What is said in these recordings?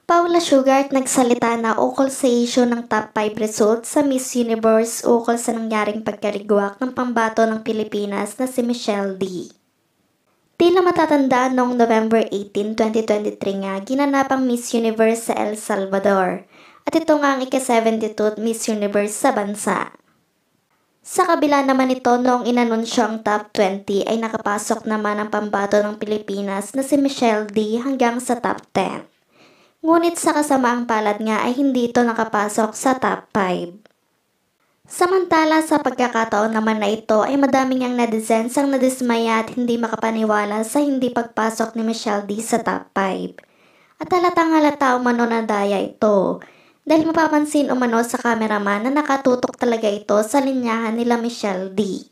Paula Sugar nagsalita na ukol sa issue ng top 5 results sa Miss Universe ukol sa nangyaring pagkaligwak ng pambato ng Pilipinas na si Michelle D. Tila matatandaan noong November 18, 2023 nga ginanap ang Miss Universe sa El Salvador at ito nga ang ika-72 Miss Universe sa bansa. Sa kabila naman ito noong inanunsyo ang top 20 ay nakapasok naman ang pambato ng Pilipinas na si Michelle D hanggang sa top 10. Ngunit sa kasamaang palad nga ay hindi ito nakapasok sa top 5. Samantala sa pagkakataon naman na ito ay madaming ang netizens ang nadismaya at hindi makapaniwala sa hindi pagpasok ni Michelle D sa top 5. At halatang halata umano na daya ito dahil mapapansin umano sa cameraman na nakatutok talaga ito sa linyahan nila Michelle D.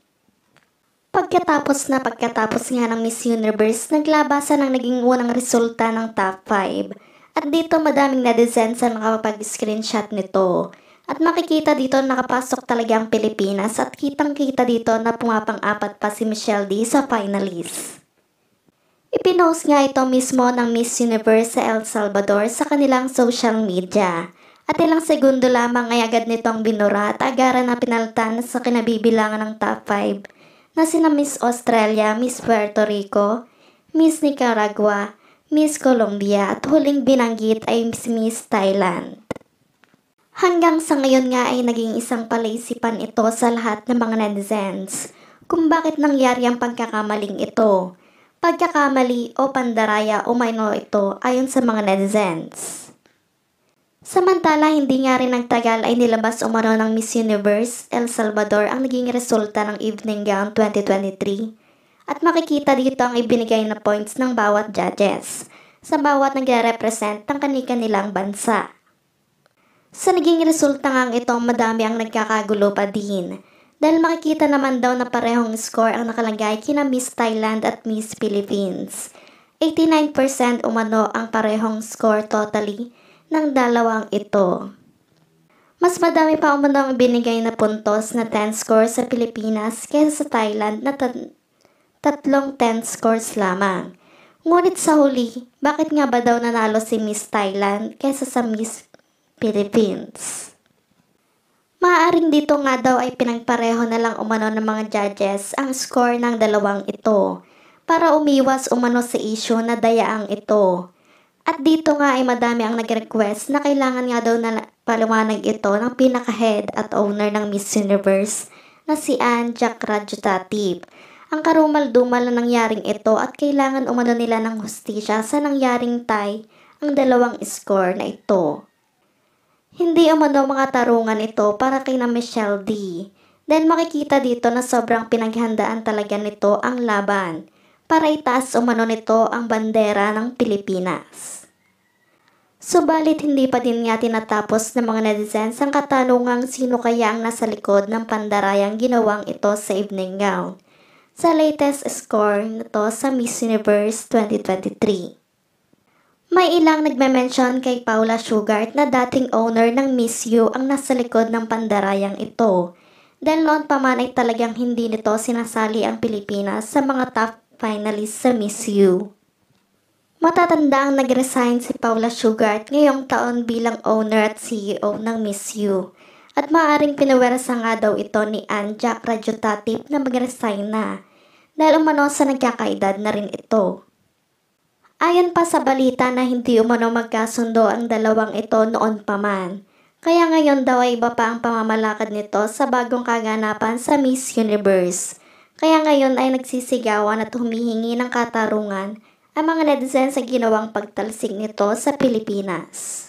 Pagkatapos nga ng Miss Universe, naglabasan ang naging unang resulta ng top 5. At dito madaming netizens ang nakapag-screenshot nito. At makikita dito nakapasok talaga ang Pilipinas at kitang-kita dito na pumapang-apat pa si Michelle D sa finalist. Ipinost nga ito mismo ng Miss Universe sa El Salvador sa kanilang social media. At ilang segundo lamang ay agad nitong binura at agaran na pinaltan sa kinabibilangan ng top 5 na sina Miss Australia, Miss Puerto Rico, Miss Nicaragua, Miss Colombia at huling binanggit ay Miss Thailand. Hanggang sa ngayon nga ay naging isang palaisipan ito sa lahat ng mga netizens kung bakit nangyari ang pagkakamaling ito. Pagkakamali o pandaraya o umano ito ayon sa mga netizens. Samantala hindi nga rin nagtagal ay nilabas umano ng Miss Universe El Salvador ang naging resulta ng Evening Gown 2023. At makikita dito ang ibinigay na points ng bawat judges sa bawat nagre-represent ng kanilang bansa. Sa naging resulta nga itong madami ang nagkakagulo pa din dahil makikita naman daw na parehong score ang nakalagay kina Miss Thailand at Miss Philippines. 89% umano ang parehong score totally ng dalawang ito. Mas madami pa umano ang ibinigay na puntos na 10 scores sa Pilipinas kaysa sa Thailand na tatlong 10 scores lamang. Ngunit sa huli, bakit nga ba daw nanalo si Miss Thailand kaysa sa Miss Philippines? Maaaring dito nga daw ay pinagpareho na lang umano ng mga judges ang score ng dalawang ito para umiwas umano sa issue na dayaang ito. At dito nga ay madami ang nag-request na kailangan nga daw na paliwanag ito ng pinaka-head at owner ng Miss Universe na si Jack Rajutatip. Ang karumal-dumal na nangyaring ito at kailangan umano nila ng hustisya sa nangyaring tie ang dalawang score na ito. Hindi umano mga tarungan ito para kay na Michelle D. Dahil makikita dito na sobrang pinaghandaan talaga nito ang laban para itaas umano nito ang bandera ng Pilipinas. Subalit hindi pa din nga tinatapos ng mga netizens ang katanungang sino kaya ang nasa likod ng pandarayang ginawang ito sa Evening Gown sa latest score nito sa Miss Universe 2023. May ilang nagme-mention kay Paula Sugar na dating owner ng Miss U ang nasa likod ng pandarayang ito dahil noon pa man ay talagang hindi nito sinasali ang Pilipinas sa mga top finalists sa Miss U. Matatanda ang nag-resign si Paula Sugar ngayong taon bilang owner at CEO ng Miss U. At maaaring pinawersa nga daw ito ni Jack Rajutatip na mag-resign na dahil umano sa nagkakaedad na rin ito. Ayon pa sa balita na hindi umano magkasundo ang dalawang ito noon pa man. Kaya ngayon daw ay iba pa ang pamamalakad nito sa bagong kaganapan sa Miss Universe. Kaya ngayon ay nagsisigawan at humihingi ng katarungan ang mga netizens sa ginawang pagtalsik nito sa Pilipinas.